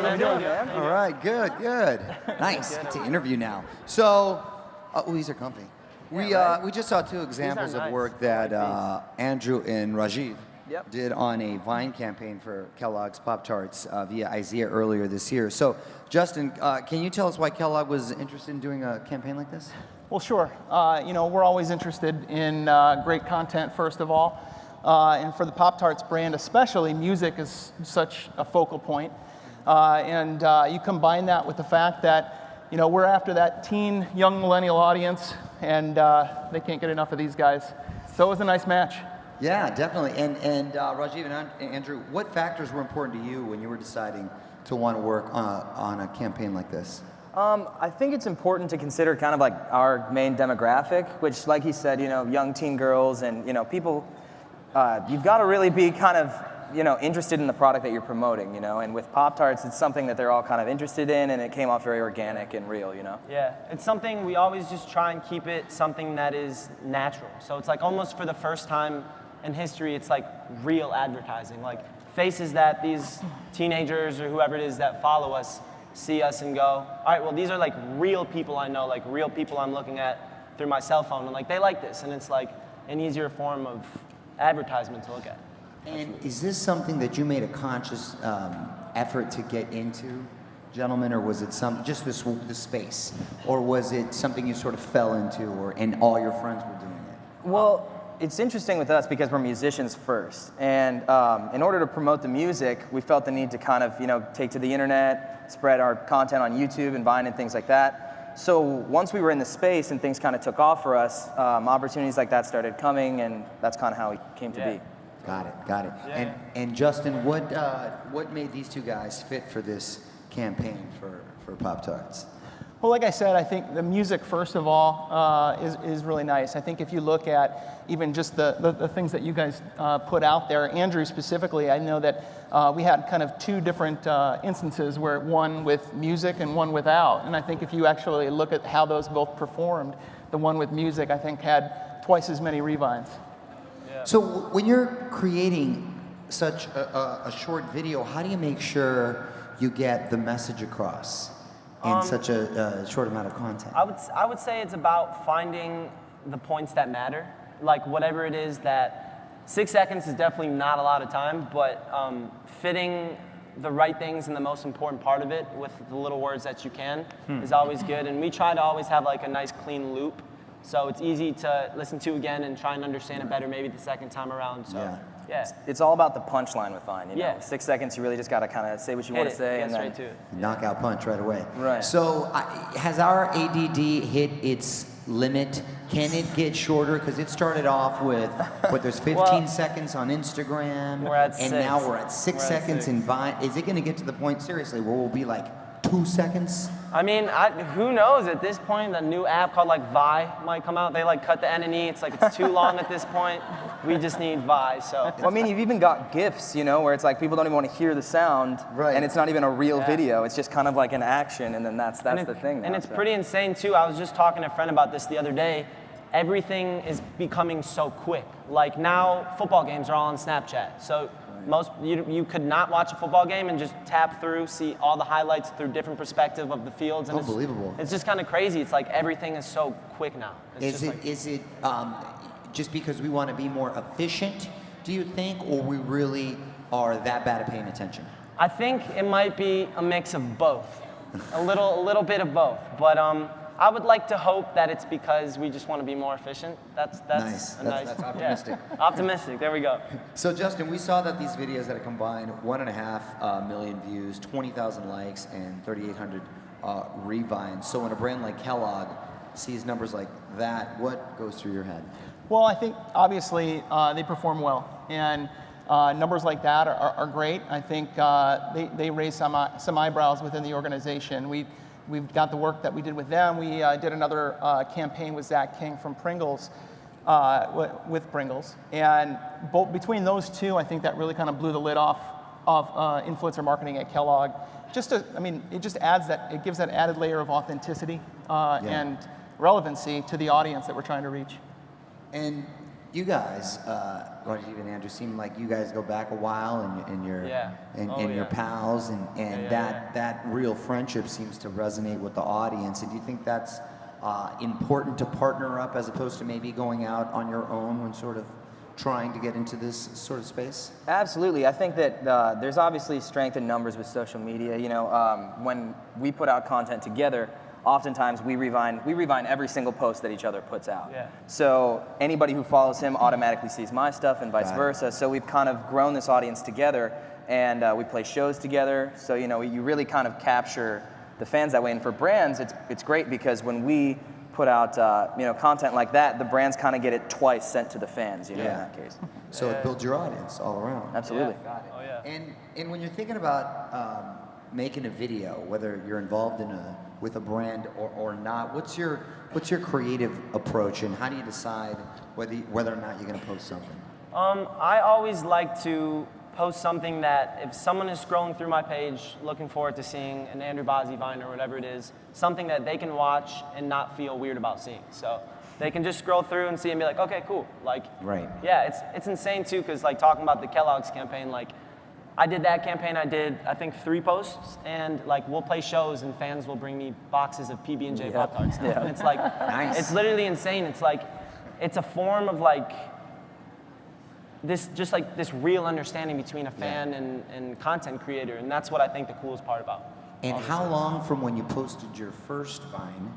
so, man. All right, good. Nice. Get to interview now. So, these are comfy. We just saw two examples of work that Andrew and Rajiv did on a Vine campaign for Kellogg's PopTarts via IZEA earlier this year. So, Justin, can you tell us why Kellogg was interested in doing a campaign like this? Well, sure. We're always interested in great content, first of all. And for the PopTarts brand especially, music is such a focal point. You combine that with the fact that, we're after that teen, young millennial audience, and they can't get enough of these guys. So it was a nice match. Yeah, definitely. And Rajiv and Andrew, what factors were important to you when you were deciding to want to work on a campaign like this? I think it's important to consider kind of like our main demographic, which, like he said, young teen girls and, people, you've got to really be kind of, interested in the product that you're promoting, and with PopTarts, it's something that they're all kind of interested in, and it came off very organic and real, Yeah, it's something we always just try and keep it something that is natural. So it's like almost for the first time in history, it's like real advertising, like faces that these teenagers or whoever it is that follow us see us and go, all right, well, these are like real people I know, like real people I'm looking at through my cell phone, and like they like this, and it's like an easier form of advertisement to look at. And is this something that you made a conscious effort to get into, gentlemen, or was it just this space, or was it something you sort of fell into, and all your friends were doing it? Well, it's interesting with us because we're musicians first, and in order to promote the music, we felt the need to kind of, take to the internet, spread our content on YouTube and Vine and things like that. So once we were in the space and things kind of took off for us, opportunities like that started coming, and that's kind of how it came to be. Got it. Yeah. And Justin, what made these two guys fit for this campaign for PopTarts? Well, like I said, I think the music, first of all, is really nice. I think if you look at even just the things that you guys put out there, Andrew specifically, I know that we had kind of two different instances, where one with music and one without. And I think if you actually look at how those both performed, the one with music, I think, had twice as many revines. Yeah. So when you're creating such a short video, how do you make sure you get the message across in such a short amount of content? I would say it's about finding the points that matter. Like whatever it is that 6 seconds is definitely not a lot of time, but fitting the right things in the most important part of it with the little words that you can is always good. And we try to always have like a nice clean loop, so it's easy to listen to again and try and understand it better maybe the second time around. So yeah. It's all about the punchline with Vine. Yeah. 6 seconds, you really just got to kind of say what you want to say. Get and then straight to it. Knockout punch right away. Right. So has our ADD hit its limit? Can it get shorter? Because it started off with, there's 15 seconds on Instagram. We're at and 6. now we're at 6 seconds in Vine. Is it going to get to the point, seriously, where we'll be like 2 seconds? I mean, who knows? At this point, the new app called like Vi might come out. They like cut the N and E. It's like it's too long at this point. We just need Vi. So. Well, I mean, you've even got GIFs, where it's like people don't even want to hear the sound, and it's not even a real video. It's just kind of like an action, and then that's the thing now. And it's pretty insane too. I was just talking to a friend about this the other day. Everything is becoming so quick. Like now, football games are all on Snapchat. So you could not watch a football game and just tap through, see all the highlights through different perspective of the fields. And Unbelievable. It's just kind of crazy. It's like everything is so quick now. Is it just because we want to be more efficient, do you think, or we really are that bad at paying attention? I think it might be a mix of both, a little bit of both. But I would like to hope that it's because we just want to be more efficient. That's nice. That's optimistic. Yeah. Optimistic. There we go. So Justin, we saw that these videos that combined 1.5 million views, 20,000 likes, and 3,800 revines. So when a brand like Kellogg sees numbers like that, what goes through your head? Well, I think obviously they perform well, and numbers like that are great. I think they raise some eyebrows within the organization. We've got the work that we did with them. We did another campaign with Zach King from Pringles, with Pringles, and between those two, I think that really kind of blew the lid off of influencer marketing at Kellogg. It just adds it gives that added layer of authenticity and relevancy to the audience that we're trying to reach. And you guys, Rajiv and Andrew seem like you guys go back a while, and you're your pals, and that real friendship seems to resonate with the audience. And do you think that's important to partner up as opposed to maybe going out on your own when sort of trying to get into this sort of space? Absolutely. I think that there's obviously strength in numbers with social media. You know, when we put out content together, oftentimes we rewind every single post that each other puts out. Yeah. So anybody who follows him automatically sees my stuff and vice versa. So we've kind of grown this audience together, and we play shows together. So, you know, you really kind of capture the fans that way. And for brands, it's great because when we put out content like that, the brands kind of get it twice sent to the fans, in that case. So it builds your audience all around. Absolutely. Yeah. Oh yeah. And when you're thinking about making a video, whether you're involved with a brand or not, what's your creative approach, and how do you decide whether or not you're going to post something? I always like to post something that if someone is scrolling through my page looking forward to seeing an Andrew Bozzi Vine or whatever it is, something that they can watch and not feel weird about seeing. So they can just scroll through and see and be like, okay, cool. Like, yeah, it's insane too, because like talking about the Kellogg's campaign, like I did that campaign, I did I think 3 posts, and like we'll play shows and fans will bring me boxes of PB&J PopTarts. Yeah. And it's like, it's literally insane. It's like, it's a form of like, this real understanding between a fan and content creator, and that's what I think the coolest part about. And how long from when you posted your first Vine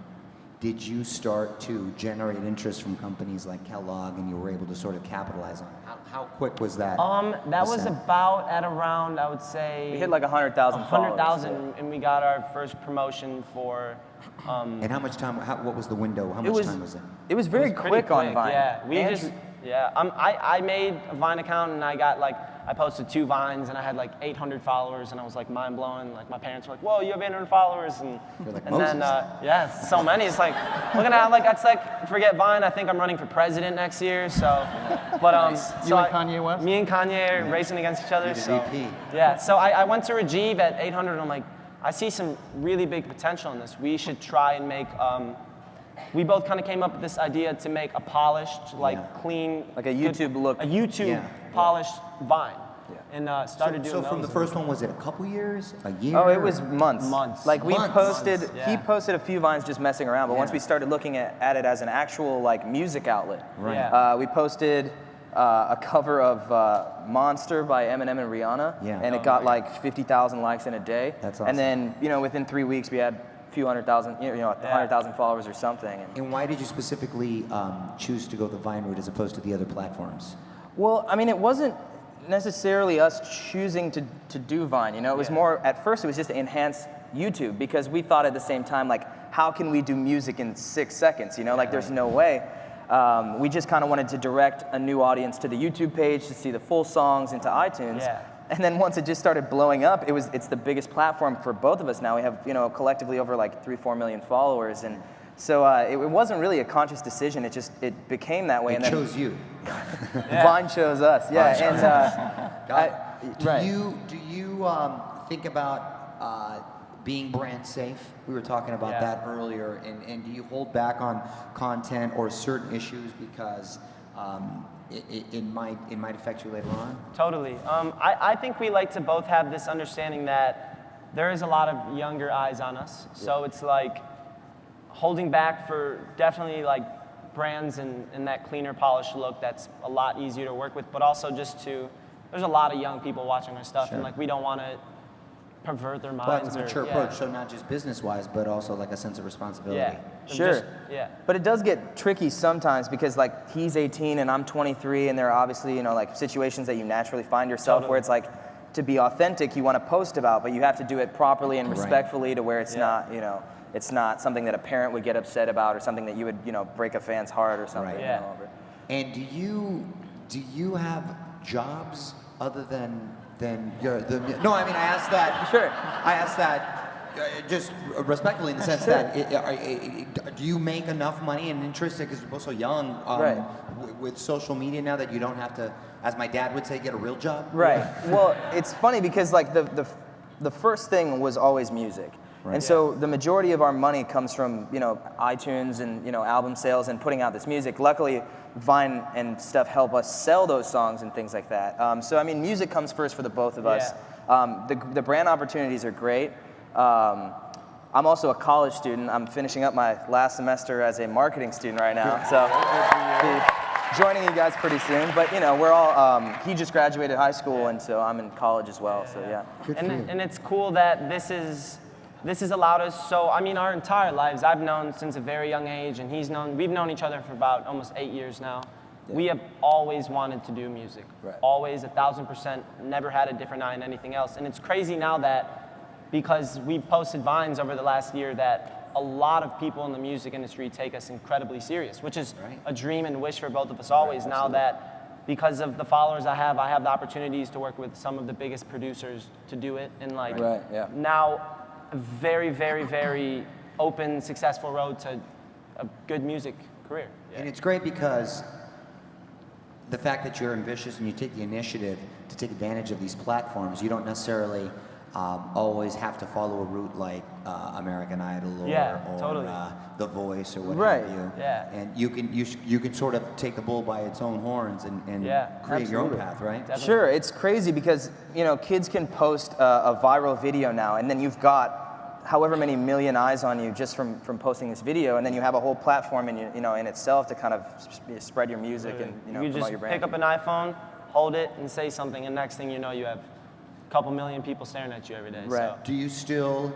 did you start to generate interest from companies like Kellogg, and you were able to sort of capitalize on it? How quick was that? That was about at around, I would say, We hit like 100,000 followers. 100,000, and we got our first promotion for. And how much time? What was the window? How much time was it? It was very pretty quick on Vine. Yeah, I made a Vine account, and I posted 2 Vines, and I had like 800 followers, and I was like mind blown. Like my parents were like, "Whoa, you have 800 followers!" And You're like, and Moses. then so many. It's like looking at forget Vine. I think I'm running for president next year. So, but You and Kanye West? Me and Kanye are racing against each other. You're the So VP. yeah, so I went to Rajiv at 800, and I'm like, I see some really big potential in this. We should try and make. We both kind of came up with this idea to make a polished, clean, Like a YouTube look. a YouTube polished Vine, and started doing So those. from the first one, was it a couple years, a year? Oh, it was months. Months. Like we Months. posted, Months, he yeah. posted a few Vines just messing around, but once we started looking at it as an actual like music outlet, Yeah. we posted a cover of Monster by Eminem and Rihanna, and it got like 50,000 likes in a day. That's awesome. And then within 3 weeks we had a few 100,000, 100,000 followers or something. And why did you specifically choose to go the Vine route as opposed to the other platforms? Well, I mean, it wasn't necessarily us choosing to do Vine. It was more, at first it was just to enhance YouTube, because we thought at the same time, like, how can we do music in 6 seconds? Like there's no way. We just kind of wanted to direct a new audience to the YouTube page to see the full songs into iTunes. Yeah. And then once it just started blowing up, it's the biggest platform for both of us now. We have, collectively over like 3-4 million followers. And so it wasn't really a conscious decision. It became that way. It chose you. Vine chose us. Yeah. Do you think about being brand safe? We were talking about that earlier. And do you hold back on content or certain issues because it might affect you later on? Totally. I think we like to both have this understanding that there is a lot of younger eyes on us. So it's like holding back for definitely like brands in that cleaner, polished look that's a lot easier to work with, but also there's a lot of young people watching our stuff, and like we don't want to pervert their But minds. it's a mature approach, so not just business-wise, but also like a sense of responsibility. Yeah. Sure. Yeah. But it does get tricky sometimes because like he's 18 and I'm 23, and there are obviously like situations that you naturally find yourself where it's like, to be authentic, you want to post about, but you have to do it properly and respectfully to where it's not, it's not something that a parent would get upset about or something that you would, break a fan's heart or something. Right. Yeah. And do you have jobs other than your no? I mean, I asked that. Sure. I asked that just respectfully in the sense that do you make enough money and interested because you're both so young with social media now that you don't have to, as my dad would say, get a real job? Right. Well, it's funny because like the first thing was always music. Right. And so the majority of our money comes from, iTunes and, album sales and putting out this music. Luckily, Vine and stuff help us sell those songs and things like that. So I mean, music comes first for the both of us. The brand opportunities are great. I'm also a college student. I'm finishing up my last semester as a marketing student right now. So be joining you guys pretty soon. But you know, we're all, he just graduated high school, and so I'm in college as well, so yeah. And it's cool that this has allowed us, so I mean, our entire lives, I've known since a very young age, and we've known each other for about almost 8 years now. Yeah. We have always wanted to do music. Right. Always, 1,000%, never had a different eye in anything else. And it's crazy now that, because we've posted Vines over the last year, that a lot of people in the music industry take us incredibly serious, which is a dream and wish for both of us always. Now that, because of the followers I have the opportunities to work with some of the biggest producers to do it, and like now a very, very, very open, successful road to a good music career. And it's great because the fact that you're ambitious and you take the initiative to take advantage of these platforms, you don't necessarily always have to follow a route like American Idol or The Voice or what have you. Yeah. And you can sort of take the bull by its own horns and create your own path, right? Definitely. Sure, it's crazy because you know kids can post a viral video now, and then you've got however many million eyes on you just from posting this video, and then you have a whole platform in itself to kind of spread your music and promote your brand. You just pick up an iPhone, hold it, and say something, and next thing you know, you have couple million people staring at you every day. Right. So. Do you still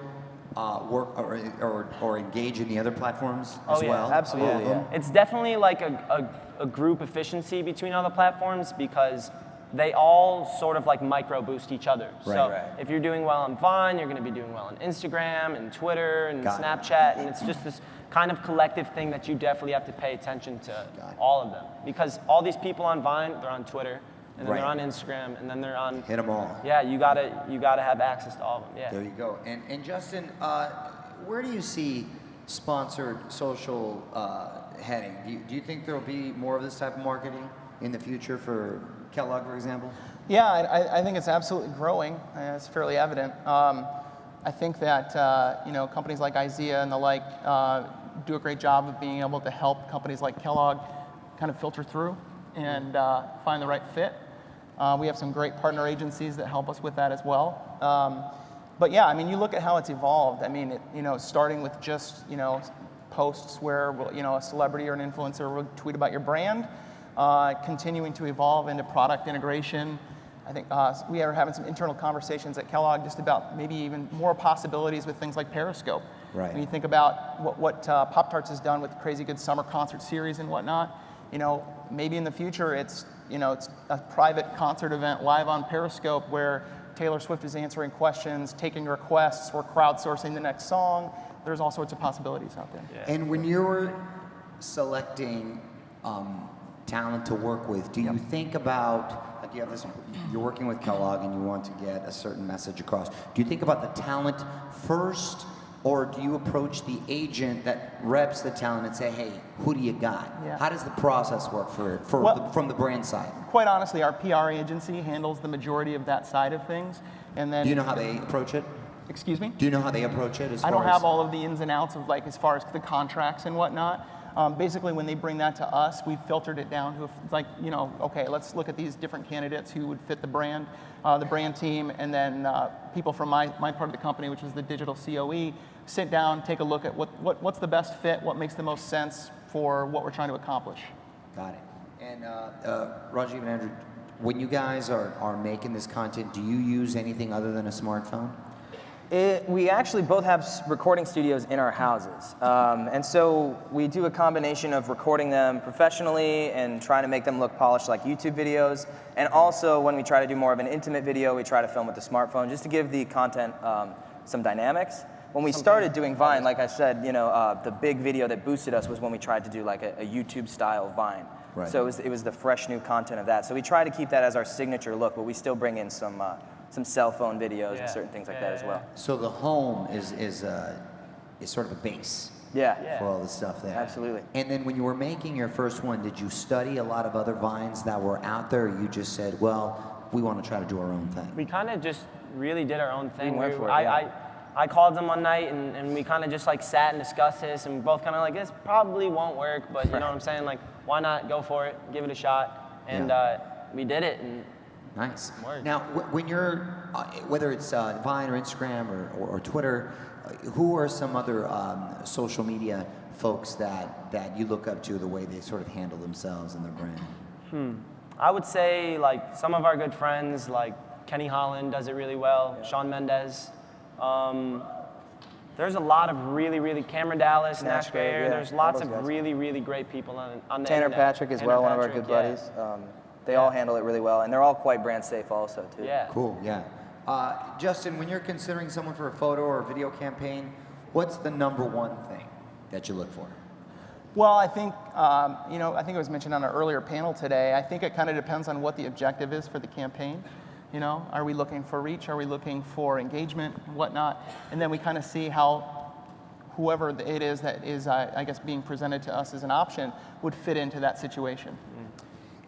work or engage in the other platforms as well? Absolutely. Yeah. It's definitely like a group efficiency between all the platforms because they all sort of like micro boost each other. If you're doing well on Vine, you're going to be doing well on Instagram and Twitter and Snapchat, and it's just this kind of collective thing that you definitely have to pay attention to all of them, because all these people on Vine, they're on Twitter. And then they're on Instagram, and then they're on. Hit them all. Yeah, you gotta have access to all of them. Yeah. There you go. And Justin, where do you see sponsored social heading? Do you think there will be more of this type of marketing in the future for Kellogg, for example? Yeah, I think it's absolutely growing. It's fairly evident. I think that companies like IZEA and the like do a great job of being able to help companies like Kellogg kind of filter through and find the right fit. We have some great partner agencies that help us with that as well. But yeah, I mean, you look at how it's evolved. I mean, starting with just posts where a celebrity or an influencer will tweet about your brand, continuing to evolve into product integration. I think we are having some internal conversations at Kellogg just about maybe even more possibilities with things like Periscope. Right. When you think about what PopTarts has done with the Crazy Good Summer Concert Series and whatnot, maybe in the future it's a private concert event live on Periscope where Taylor Swift is answering questions, taking requests, we're crowdsourcing the next song. There's all sorts of possibilities out there. Yeah. And when you're selecting talent to work with, do you think about, like you're working with Kellogg and you want to get a certain message across, do you think about the talent first, or do you approach the agent that reps the talent and say, hey, who do you got? Yeah. How does the process work from the brand side? Quite honestly, our PR agency handles the majority of that side of things. And then, do you know how they approach it? Excuse me? Do you know how they approach it? I don't have all of the ins and outs of as far as the contracts and whatnot. Basically, when they bring that to us, we've filtered it down to okay, let's look at these different candidates who would fit the brand team, and then people from my part of the company, which is the digital COE, sit down, take a look at what's the best fit, what makes the most sense for what we're trying to accomplish. Got it. And Rajiv and Andrew, when you guys are making this content, do you use anything other than a smartphone? We actually both have recording studios in our houses. And so we do a combination of recording them professionally and trying to make them look polished like YouTube videos. And also when we try to do more of an intimate video, we try to film with the smartphone just to give the content some dynamics. When we started doing Vine, like I said, the big video that boosted us was when we tried to do like a YouTube style Vine. Right. So it was the fresh new content of that. So we try to keep that as our signature look, but we still bring in some cell phone videos and certain things like that as well. So the home is sort of a base for all the stuff there. Absolutely. And then when you were making your first one, did you study a lot of other Vines that were out there, or you just said, well, we want to try to do our own thing? We kind of just really did our own thing. We went for it, I called him one night and we kind of just like sat and discussed this, and we both kind of like, this probably won't work, but you know what I'm saying? Like, why not go for it, give it a shot, and we did it. And nice. Worked. Now, when you're, whether it's Vine or Instagram or Twitter, who are some other social media folks that you look up to, the way they sort of handle themselves and their brand? I would say like some of our good friends, like Kenny Holland does it really well, Shawn Mendes. There's a lot of really Cameron Dallas, Nash Grayer. There's lots of really great people on the Tanner internet. Patrick as well, one of our good buddies. They all handle it really well, and they're all quite brand safe also too. Yeah. Cool. Yeah. Justin, when you're considering someone for a photo or a video campaign, what's the number one thing that you look for? Well, I think, I think it was mentioned on an earlier panel today. I think it kind of depends on what the objective is for the campaign. You know, are we looking for reach? Are we looking for engagement and whatnot? And then we kind of see how whoever it is that is, I guess, being presented to us as an option would fit into that situation.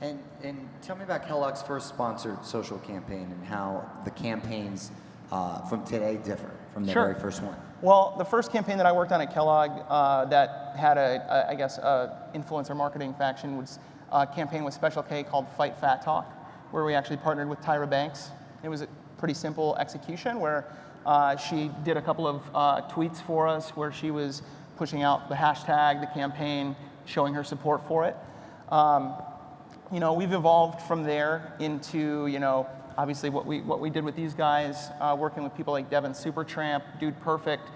And tell me about Kellogg's first sponsored social campaign and how the campaigns from today differ from the very first one. Well, the first campaign that I worked on at Kellogg that had a influencer marketing faction was a campaign with Special K called Fight Fat Talk, where we actually partnered with Tyra Banks. It was a pretty simple execution where she did a couple of tweets for us where she was pushing out the hashtag, the campaign, showing her support for it. We've evolved from there into, obviously what we did with these guys, working with people like Devin Supertramp, Dude Perfect,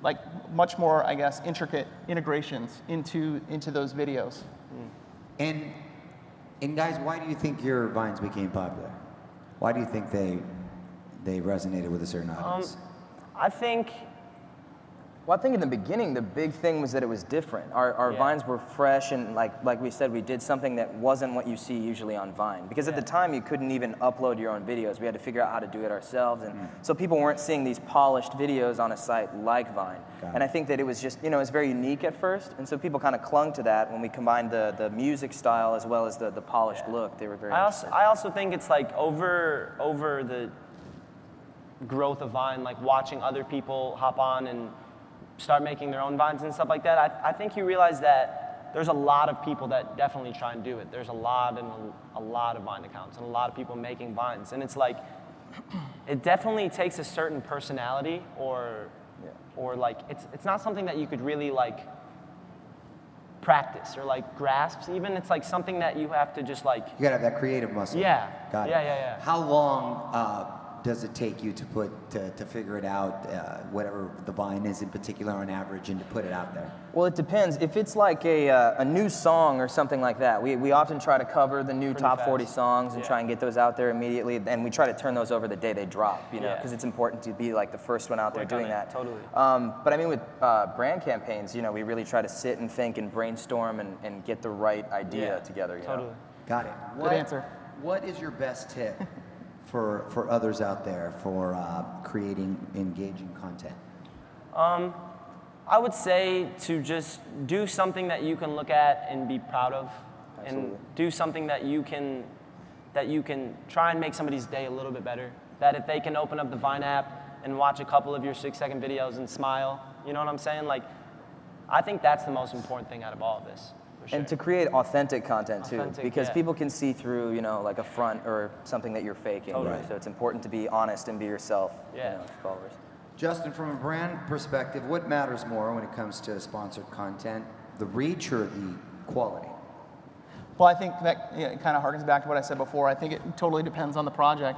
like much more, I guess, intricate integrations into those videos. And guys, why do you think your Vines became popular? Why do you think they resonated with a certain audience? I think in the beginning, the big thing was that it was different. Our Vines were fresh, and like we said, we did something that wasn't what you see usually on Vine. Because at the time, you couldn't even upload your own videos. We had to figure out how to do it ourselves. And so people weren't seeing these polished videos on a site like Vine. And I think that it was just, it was very unique at first. And so people kind of clung to that when we combined the music style as well as the polished look. They were very interested. I also think it's like over the growth of Vine, like watching other people hop on and start making their own Vines and stuff like that, I think you realize that there's a lot of people that definitely try and do it. There's a lot of Vine accounts and a lot of people making Vines. And it's like, it definitely takes a certain personality or like, it's not something that you could really like practice or like grasp even. It's like something that you have to just like. You gotta have that creative muscle. Yeah. Got it. Yeah. How long does it take you to figure it out, whatever the Vine is in particular on average, and to put it out there? Well, it depends. If it's like a new song or something like that, we often try to cover the new top 40 songs and try and get those out there immediately. And we try to turn those over the day they drop, because it's important to be like the first one out there doing that. Totally. But I mean, with brand campaigns, we really try to sit and think and brainstorm and get the right idea together. Totally. Got it. Good answer. What is your best tip for others out there for creating engaging content? I would say to just do something that you can look at and be proud of. Absolutely. And do something that you can try and make somebody's day a little bit better. That if they can open up the Vine app and watch a couple of your 6-second videos and smile, you know what I'm saying? Like, I think that's the most important thing out of all of this. Sure. And to create authentic content too, because people can see through, like a front or something that you're faking. Totally. So it's important to be honest and be yourself. Yeah. With followers. Justin, from a brand perspective, what matters more when it comes to sponsored content, the reach or the quality? Well, I think that kind of harkens back to what I said before. I think it totally depends on the project.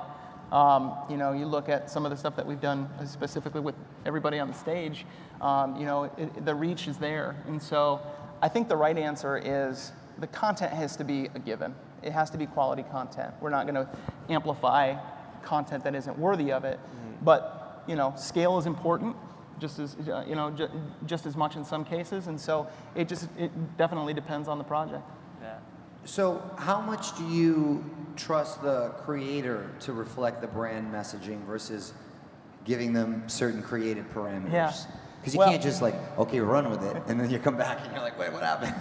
You look at some of the stuff that we've done specifically with everybody on the stage, the reach is there. And so I think the right answer is the content has to be a given. It has to be quality content. We're not going to amplify content that isn't worthy of it. But, scale is important, just as much in some cases. And so it definitely depends on the project. Yeah. So how much do you trust the creator to reflect the brand messaging versus giving them certain creative parameters? Yeah. Because you can't just okay, run with it, and then you come back and you're like, wait, what happened?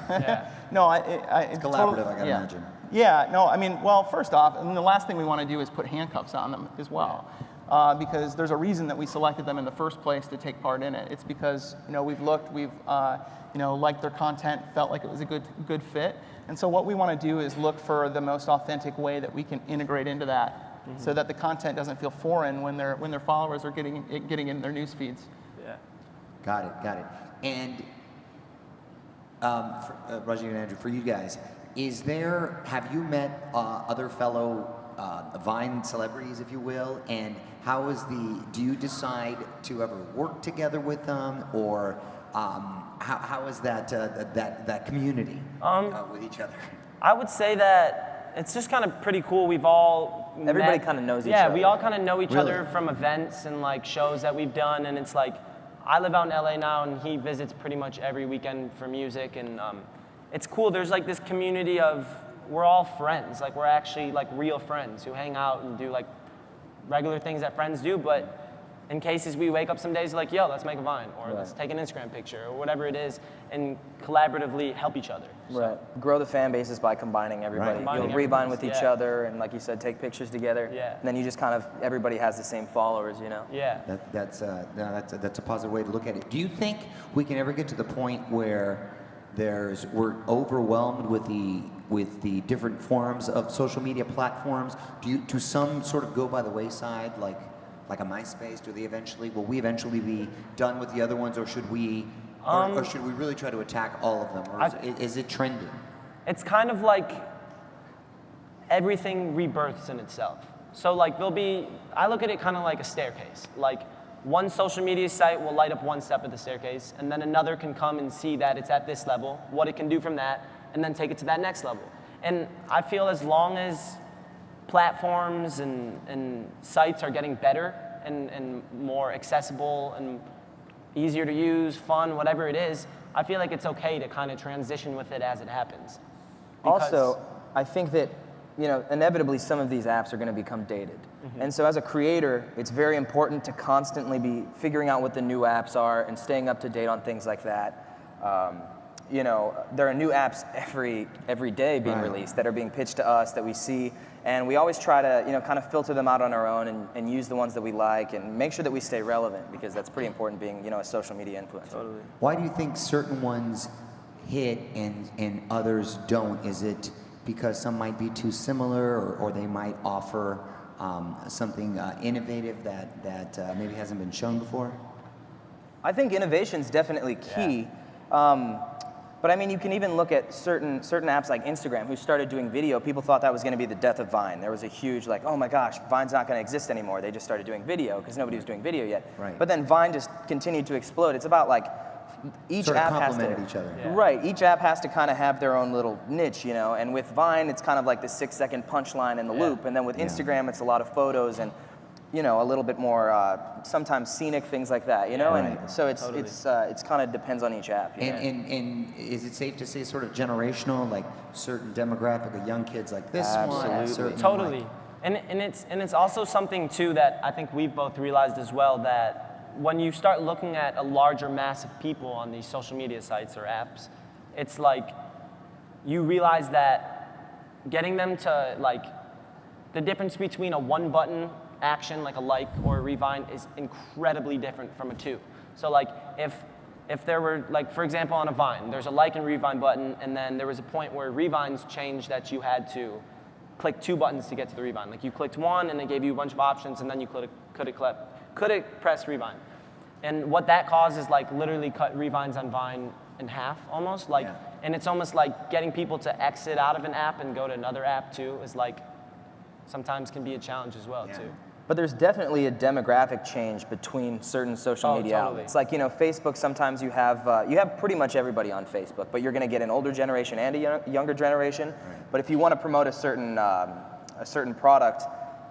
No, it's collaborative, I gotta imagine. Yeah, no, I mean, well, first off, and the last thing we want to do is put handcuffs on them as well. Because there's a reason that we selected them in the first place to take part in it. It's because we've looked, we've liked their content, felt like it was a good fit, and so what we want to do is look for the most authentic way that we can integrate into that, so that the content doesn't feel foreign when their followers are getting in their news feeds. Yeah. Got it. And Rajiv and Andrew, for you guys, have you met other fellow Vine celebrities, if you will, and do you decide to ever work together with them, or how is that community with each other? I would say that it's just kind of pretty cool. We've all Everybody kind of knows each other. Yeah, we all kind of know each Really? other from events and like shows that we've done, and it's like, I live out in LA now, and he visits pretty much every weekend for music, and it's cool. There's like this community of, we're all friends. Like, we're actually like real friends who hang out and do like regular things that friends do, but in cases we wake up some days like, yo, let's make a Vine, or let's take an Instagram picture, or whatever it is, and collaboratively help each other. Right. Grow the fan bases by combining everybody. Right. You'll Combining revine with each everybody's, other, and like you said, take pictures together. Yeah. And then you just kind of, everybody has the same followers, Yeah. That's a positive way to look at it. Do you think we can ever get to the point where we're overwhelmed with the different forms of social media platforms? Do some sort of go by the wayside, like a MySpace? Will we eventually be done with the other ones, or should we really try to attack all of them, or is it trending? It's kind of like everything rebirths in itself. So like I look at it kind of like a staircase. Like, one social media site will light up one step of the staircase, and then another can come and see that it's at this level, what it can do from that, and then take it to that next level. And I feel as long as platforms and sites are getting better and more accessible and easier to use, fun, whatever it is, I feel like it's okay to kind of transition with it as it happens. Also, I think that inevitably some of these apps are going to become dated. And so as a creator, it's very important to constantly be figuring out what the new apps are and staying up to date on things like that. There are new apps every day being released that are being pitched to us that we see, and we always try to kind of filter them out on our own and use the ones that we like and make sure that we stay relevant, because that's pretty important being a social media influencer. Totally. Why do you think certain ones hit and others don't? Is it because some might be too similar, or they might offer something innovative that maybe hasn't been shown before? I think innovation's definitely key. But I mean, you can even look at certain apps like Instagram, who started doing video. People thought that was going to be the death of Vine. There was a huge like, oh my gosh, Vine's not going to exist anymore. They just started doing video because nobody was doing video yet. Right. But then Vine just continued to explode. It's about like each Sort of app has to complemented each other. Yeah. Right. Each app has to kind of have their own little niche, And with Vine, it's kind of like the 6-second punchline in the loop. And then with Instagram, it's a lot of photos and a little bit more sometimes scenic things like that, Right. And so it's kind of depends on each app. And is it safe to say sort of generational, like certain demographic of young kids like this one? Absolutely. Certain, Totally. like- And it's also something too that I think we've both realized as well, that when you start looking at a larger mass of people on these social media sites or apps, it's like you realize that getting them to like, the difference between a one button action like a like or a revine is incredibly different from a two. So like if there were, like, for example, on a Vine, there's a like and revine button, and then there was a point where revines changed that you had to click 2 buttons to get to the revine. Like, you clicked one and it gave you a bunch of options, and then you could have pressed revine. And what that caused is like literally cut revines on Vine in half almost. Like, and it's almost like getting people to exit out of an app and go to another app too is like sometimes can be a challenge as well too. But there's definitely a demographic change between certain social media totally. outlets. Like, Facebook, sometimes you have pretty much everybody on Facebook, but you're going to get an older generation and a younger generation. Right. But if you want to promote a certain product,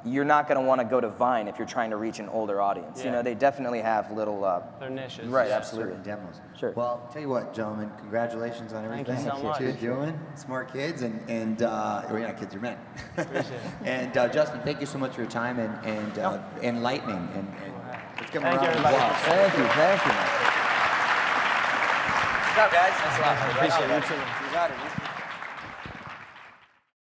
you're not going to want to go to Vine if you're trying to reach an older audience. Yeah. They definitely have little... Their niches. Right, yeah. absolutely. Certain demos. Sure. Well, tell you what, gentlemen, congratulations on everything Thank you so much. you're doing. Smart kids, or you're not kids, you're men. Appreciate it. And Justin, thank you so much for your time and enlightening. And let's give him a Thank round you, of everybody. applause. Thank you. What's up, guys? Thanks a lot. Appreciate it. You too. You got it.